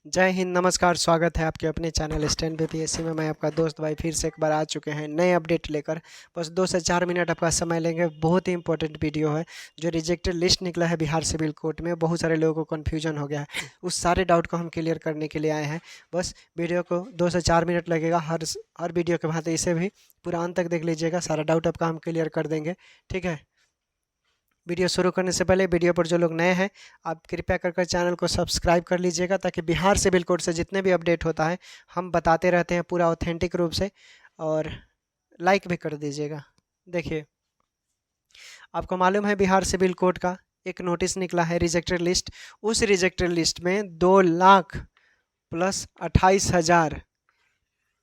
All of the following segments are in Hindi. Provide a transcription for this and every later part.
जय हिंद, नमस्कार। स्वागत है आपके अपने चैनल स्टैंड बीपीएससी में। मैं आपका दोस्त भाई फिर से एक बार आ चुके हैं नए अपडेट लेकर। बस 2 से 4 मिनट आपका समय लेंगे। बहुत ही इंपॉर्टेंट वीडियो है। जो रिजेक्टेड लिस्ट निकला है बिहार सिविल कोर्ट में, बहुत सारे लोगों को कन्फ्यूजन हो गया है। उस सारे डाउट को हम क्लियर करने के लिए आए हैं। बस वीडियो को 2 से 4 मिनट लगेगा। हर वीडियो के भांति इसे भी पूरा अंत तक देख लीजिएगा। सारा डाउट आपका हम क्लियर कर देंगे, ठीक है। वीडियो शुरू करने से पहले वीडियो पर जो लोग नए हैं, आप कृपया कर चैनल को सब्सक्राइब कर लीजिएगा, ताकि बिहार सिविल कोड से जितने भी अपडेट होता है हम बताते रहते हैं पूरा ऑथेंटिक रूप से। और लाइक भी कर दीजिएगा। देखिए, आपको मालूम है बिहार सिविल कोड का एक नोटिस निकला है रिजेक्टेड लिस्ट। उस रिजेक्टेड लिस्ट में 2 लाख प्लस 28,000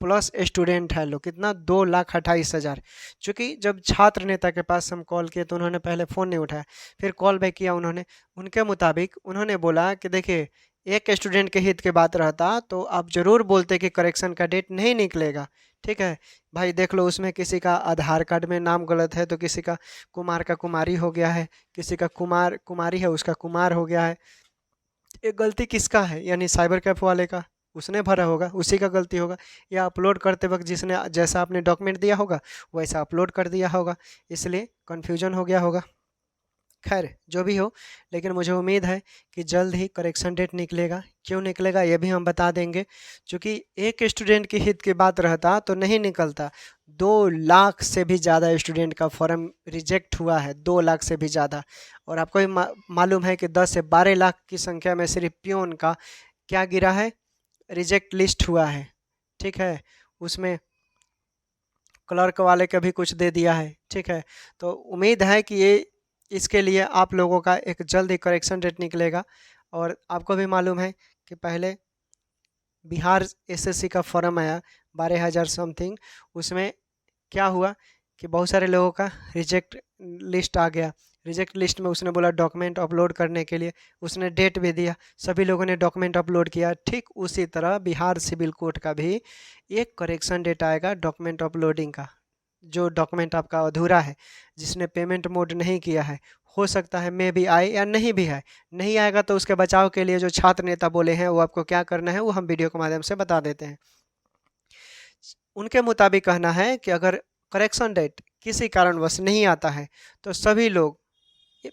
प्लस स्टूडेंट है लोग। कितना? 2,28,000। चूँकि जब छात्र नेता के पास हम कॉल किए तो उन्होंने पहले फ़ोन नहीं उठाया, फिर कॉल बैक किया उन्होंने। उनके मुताबिक उन्होंने बोला कि देखिए, एक स्टूडेंट के हित की बात रहता तो आप ज़रूर बोलते कि करेक्शन का डेट नहीं निकलेगा, ठीक है भाई। देख लो, उसमें किसी का आधार कार्ड में नाम गलत है तो किसी का कुमार का कुमारी हो गया है, किसी का कुमार कुमारी है उसका कुमार हो गया है। ये गलती किसका है? यानी साइबर कैफ वाले का। उसने भरा होगा, उसी का गलती होगा। या अपलोड करते वक्त जिसने जैसा आपने डॉक्यूमेंट दिया होगा वैसा अपलोड कर दिया होगा, इसलिए कन्फ्यूजन हो गया होगा। खैर, जो भी हो, लेकिन मुझे उम्मीद है कि जल्द ही करेक्शन डेट निकलेगा। क्यों निकलेगा ये भी हम बता देंगे। क्योंकि एक स्टूडेंट के हित की बात रहता तो नहीं निकलता। 2 लाख से भी ज़्यादा स्टूडेंट का फॉर्म रिजेक्ट हुआ है, 2 लाख से भी ज़्यादा। और आपको भी मालूम है कि 10 से 12 लाख की संख्या में सिर्फ पियोन का क्या गिरा है? रिजेक्ट लिस्ट हुआ है, ठीक है। उसमें क्लर्क वाले का भी कुछ दे दिया है, ठीक है। तो उम्मीद है कि ये इसके लिए आप लोगों का एक जल्द ही करेक्शन डेट निकलेगा। और आपको भी मालूम है कि पहले बिहार एसएससी का फॉर्म आया 12,000 समथिंग। उसमें क्या हुआ कि बहुत सारे लोगों का रिजेक्ट लिस्ट आ गया। रिजेक्ट लिस्ट में उसने बोला डॉक्यूमेंट अपलोड करने के लिए, उसने डेट भी दिया, सभी लोगों ने डॉक्यूमेंट अपलोड किया। ठीक उसी तरह बिहार सिविल कोड का भी एक करेक्शन डेट आएगा डॉक्यूमेंट अपलोडिंग का। जो डॉक्यूमेंट आपका अधूरा है, जिसने पेमेंट मोड नहीं किया है, हो सकता है मे भी आए या नहीं भी आए। नहीं आएगा तो उसके बचाव के लिए जो छात्र नेता बोले हैं वो आपको क्या करना है वो हम वीडियो के माध्यम से बता देते हैं। उनके मुताबिक कहना है कि अगर करेक्शन डेट किसी कारणवश नहीं आता है तो सभी लोग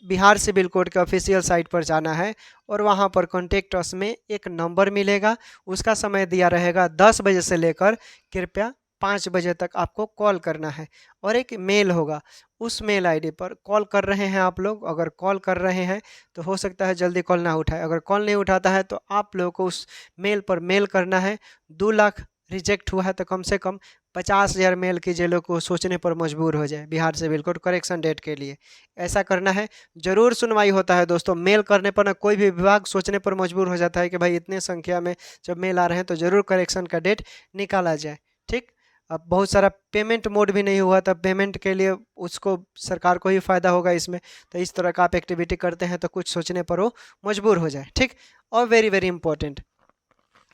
बिहार सिविल कोड के ऑफिशियल साइट पर जाना है। और वहाँ पर कॉन्टेक्ट अस में एक नंबर मिलेगा। उसका समय दिया रहेगा 10 बजे से लेकर कृपया 5 बजे तक आपको कॉल करना है। और एक मेल होगा, उस मेल आईडी पर कॉल कर रहे हैं आप लोग। अगर कॉल कर रहे हैं तो हो सकता है जल्दी कॉल ना उठाए। अगर कॉल नहीं उठाता है तो आप लोगों को उस मेल पर मेल करना है। 2 लाख रिजेक्ट हुआ है तो कम से कम 50,000 मेल कीजिए, लोग को सोचने पर मजबूर हो जाए Bihar civil code correction date के लिए। ऐसा करना है, ज़रूर सुनवाई होता है दोस्तों। मेल करने पर ना कोई भी विभाग सोचने पर मजबूर हो जाता है कि भाई इतने संख्या में जब मेल आ रहे हैं तो ज़रूर करेक्शन का डेट निकाला जाए, ठीक। अब बहुत सारा पेमेंट मोड भी नहीं हुआ, तब पेमेंट के लिए उसको सरकार को ही फ़ायदा होगा इसमें। तो इस तरह का आप एक्टिविटी करते हैं तो कुछ सोचने पर वो मजबूर हो जाए, ठीक। और वेरी वेरी इंपॉर्टेंट,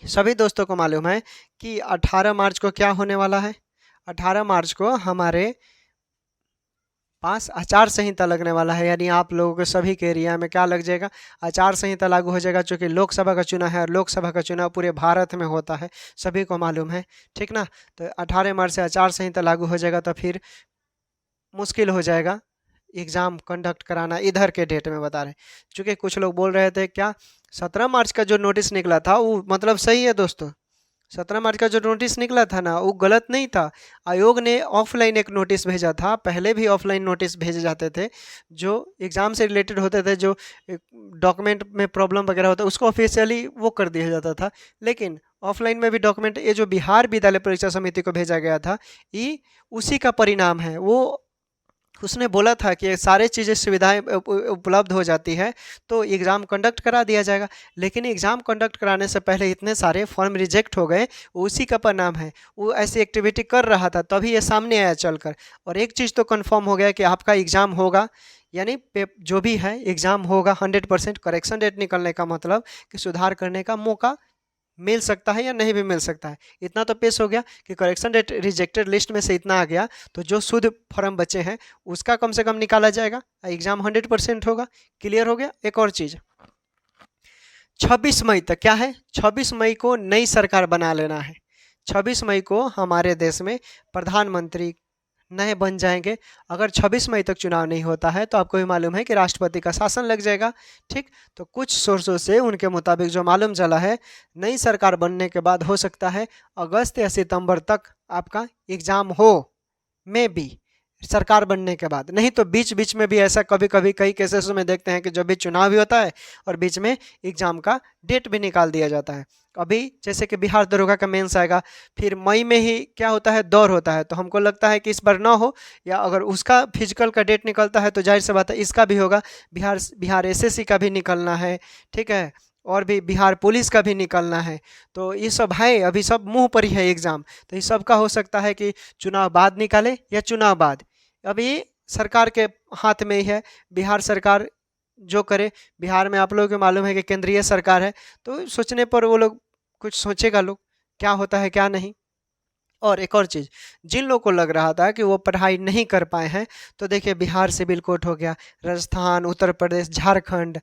सभी दोस्तों को मालूम है कि 18 मार्च को क्या होने वाला है। 18 मार्च को हमारे पास आचार संहिता लगने वाला है। यानी आप लोगों के सभी के एरिया में क्या लग जाएगा? आचार संहिता लागू हो जाएगा। चूँकि लोकसभा का चुनाव है और लोकसभा का चुनाव पूरे भारत में होता है, सभी को मालूम है, ठीक ना। तो 18 मार्च से आचार संहिता लागू हो जाएगा तो फिर मुश्किल हो जाएगा एग्ज़ाम कंडक्ट कराना इधर के डेट में, बता रहे हैं। चूँकि कुछ लोग बोल रहे थे क्या 17 मार्च का जो नोटिस निकला था वो मतलब सही है दोस्तों। 17 मार्च का जो नोटिस निकला था ना वो गलत नहीं था। आयोग ने ऑफलाइन एक नोटिस भेजा था। पहले भी ऑफलाइन नोटिस भेजे जाते थे जो एग्ज़ाम से रिलेटेड होते थे, जो डॉक्यूमेंट में प्रॉब्लम वगैरह होता है उसको ऑफिशियली वो कर दिया जाता था। लेकिन ऑफलाइन में भी डॉक्यूमेंट, ये जो बिहार विद्यालय परीक्षा समिति को भेजा गया था, ये उसी का परिणाम है। वो उसने बोला था कि ये सारे चीज़ें सुविधाएं उपलब्ध हो जाती है तो एग्ज़ाम कंडक्ट करा दिया जाएगा। लेकिन एग्ज़ाम कंडक्ट कराने से पहले इतने सारे फॉर्म रिजेक्ट हो गए, उसी का परिणाम है। वो ऐसी एक्टिविटी कर रहा था तभी ये सामने आया चलकर। और एक चीज़ तो कंफर्म हो गया कि आपका एग्ज़ाम होगा, यानी जो भी है एग्ज़ाम होगा 100%। करेक्शन डेट निकलने का मतलब कि सुधार करने का मौका मिल सकता है या नहीं भी मिल सकता है। इतना तो पेश हो गया कि करेक्शन डेट रिजेक्टेड लिस्ट में से इतना आ गया तो जो शुद्ध फॉर्म बचे हैं उसका कम से कम निकाला जाएगा, एग्ज़ाम 100% होगा। क्लियर हो गया। एक और चीज़, 26 मई तक क्या है, 26 मई को नई सरकार बना लेना है। 26 मई को हमारे देश में प्रधानमंत्री नए बन जाएंगे। अगर 26 मई तक चुनाव नहीं होता है तो आपको भी मालूम है कि राष्ट्रपति का शासन लग जाएगा। ठीक, तो कुछ सोर्सों से उनके मुताबिक जो मालूम चला है, नई सरकार बनने के बाद हो सकता है अगस्त या सितंबर तक आपका एग्ज़ाम हो, मे बी सरकार बनने के बाद। नहीं तो बीच बीच में भी ऐसा कभी कभी कई केसेस में देखते हैं कि जब भी चुनाव भी होता है और बीच में एग्ज़ाम का डेट भी निकाल दिया जाता है। अभी जैसे कि बिहार दरोगा का मेंस आएगा, फिर मई में ही क्या होता है, दौर होता है, तो हमको लगता है कि इस बार ना हो, या अगर उसका फिजिकल का डेट निकलता है तो जाहिर सी बात है इसका भी होगा। बिहार एसएससी का भी निकलना है, ठीक है, और भी बिहार पुलिस का भी निकलना है। तो ये सब है, अभी सब मुंह पर ही है एग्ज़ाम। तो ये सब का हो सकता है कि चुनाव बाद निकाले या चुनाव बाद, अभी सरकार के हाथ में ही है। बिहार सरकार जो करे, बिहार में आप लोगों को मालूम है कि केंद्रीय सरकार है, तो सोचने पर वो लोग कुछ सोचेगा, लोग क्या होता है क्या नहीं। और एक और चीज़, जिन लोगों को लग रहा था कि वो पढ़ाई नहीं कर पाए हैं, तो देखिए बिहार सिविल कोड हो गया, राजस्थान, उत्तर प्रदेश, झारखंड,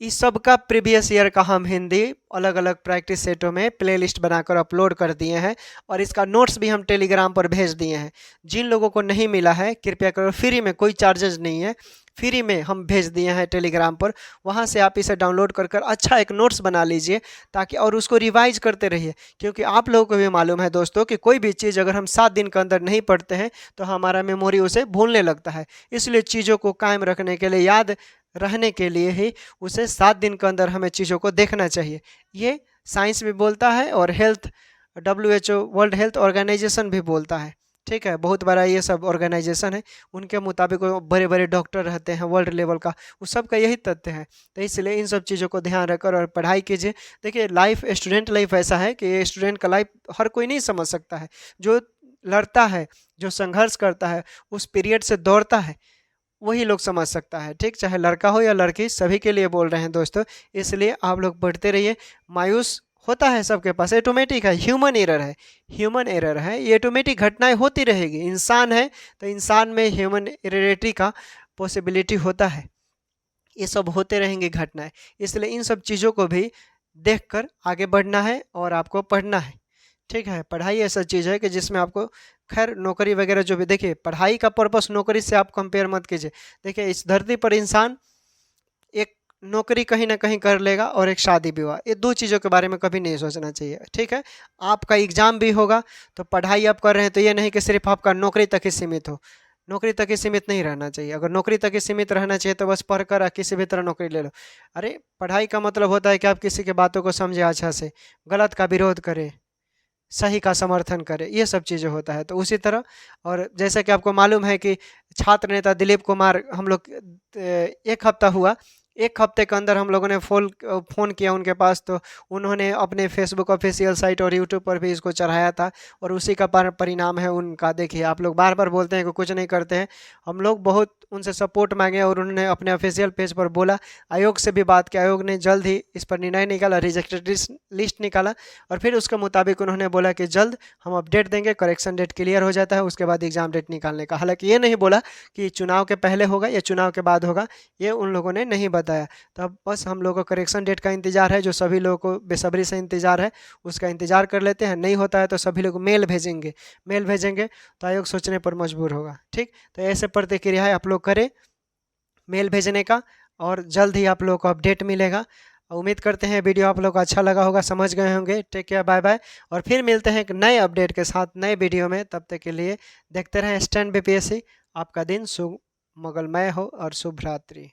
इस सब का प्रीवियस ईयर का हम हिंदी अलग अलग प्रैक्टिस सेटों में प्लेलिस्ट बनाकर अपलोड कर दिए हैं, और इसका नोट्स भी हम टेलीग्राम पर भेज दिए हैं। जिन लोगों को नहीं मिला है कृपया करो, फ्री में, कोई चार्जेज नहीं है, फ्री में हम भेज दिए हैं टेलीग्राम पर। वहाँ से आप इसे डाउनलोड कर कर अच्छा एक नोट्स बना लीजिए, ताकि और उसको रिवाइज करते रहिए। क्योंकि आप लोगों को भी मालूम है दोस्तों कि कोई भी चीज़ अगर हम 7 दिन के अंदर नहीं पढ़ते हैं तो हमारा मेमोरी उसे भूलने लगता है। इसलिए चीज़ों को कायम रखने के लिए, याद रहने के लिए ही उसे 7 दिन के अंदर हमें चीज़ों को देखना चाहिए। ये साइंस भी बोलता है और health, WHO world health organisation भी बोलता है। ठीक है, बहुत बड़ा ये सब ऑर्गेनाइजेशन है, उनके मुताबिक वो बड़े बड़े डॉक्टर रहते हैं वर्ल्ड लेवल का, उस सब का यही तथ्य है। तो इसलिए इन सब चीज़ों को ध्यान रखकर और पढ़ाई कीजिए। देखिए लाइफ, स्टूडेंट लाइफ ऐसा है कि स्टूडेंट का लाइफ हर कोई नहीं समझ सकता है। जो लड़ता है, जो संघर्ष करता है, उस पीरियड से दौड़ता है, वही लोग समझ सकता है। ठीक, चाहे लड़का हो या लड़की, सभी के लिए बोल रहे हैं दोस्तों। इसलिए आप लोग पढ़ते रहिए। मायूस होता है सबके पास, ऑटोमेटिक है, ह्यूमन एरर है, ह्यूमन एरर है, ये ऑटोमेटिक घटनाएं होती रहेगी। इंसान है तो इंसान में ह्यूमन एररिटी का पॉसिबिलिटी होता है, ये सब होते रहेंगे घटनाएं। इसलिए इन सब चीज़ों को भी देखकर आगे बढ़ना है और आपको पढ़ना है। ठीक है, पढ़ाई ऐसा चीज़ है कि जिसमें आपको, खैर नौकरी वगैरह जो भी, देखिए पढ़ाई का पर्पस नौकरी से आप कंपेयर मत कीजिए। देखिए इस धरती पर इंसान एक नौकरी कहीं ना कहीं कर लेगा और एक शादी विवाह, ये दो चीज़ों के बारे में कभी नहीं सोचना चाहिए। ठीक है, आपका एग्ज़ाम भी होगा तो पढ़ाई आप कर रहे हैं तो ये नहीं कि सिर्फ आपका नौकरी तक ही सीमित हो, नौकरी तक ही सीमित नहीं रहना चाहिए। अगर नौकरी तक ही सीमित रहना चाहिए तो बस पढ़ कर किसी भी तरह नौकरी ले लो। अरे पढ़ाई का मतलब होता है कि आप किसी की बातों को समझे अच्छा से, गलत का विरोध करें, सही का समर्थन करे, ये सब चीज़ें होता है। तो उसी तरह, और जैसा कि आपको मालूम है कि छात्र नेता दिलीप कुमार, हम लोग 1 हफ्ता हुआ, 1 हफ्ते के अंदर हम लोगों ने फ़ोन किया उनके पास, तो उन्होंने अपने फेसबुक ऑफिशियल साइट और यूट्यूब पर भी इसको चढ़ाया था, और उसी का परिणाम है उनका। देखिए आप लोग बार बार बोलते हैं कि कुछ नहीं करते हैं, हम लोग बहुत उनसे सपोर्ट मांगे और उन्होंने अपने ऑफिशियल पेज पर बोला। आयोग से भी बात की, आयोग ने जल्द ही इस पर निर्णय निकाला, रिजेक्टेड लिस्ट निकाला, और फिर उसके मुताबिक उन्होंने बोला कि जल्द हम अपडेट देंगे, करेक्शन डेट क्लियर हो जाता है उसके बाद एग्ज़ाम डेट निकालने का। हालांकि ये नहीं बोला कि चुनाव के पहले होगा या चुनाव के बाद होगा, ये उन लोगों ने नहीं बताया। तो अब बस हम लोगों को करेक्शन डेट का इंतज़ार है, जो सभी लोगों को बेसब्री से इंतज़ार है, उसका इंतज़ार कर लेते हैं। नहीं होता है तो सभी लोग मेल भेजेंगे तो आयोग सोचने पर मजबूर होगा। ठीक, तो ऐसे प्रतिक्रिया है आप लोग करें मेल भेजने का, और जल्द ही आप लोगों को अपडेट मिलेगा। उम्मीद करते हैं वीडियो आप लोग को अच्छा लगा होगा, समझ गए होंगे। टेक केयर, बाय बाय, और फिर मिलते हैं एक नए अपडेट के साथ नए वीडियो में। तब तक के लिए देखते रहें स्टैंड BPSC। आपका दिन शुभ मंगलमय हो और शुभ रात्रि।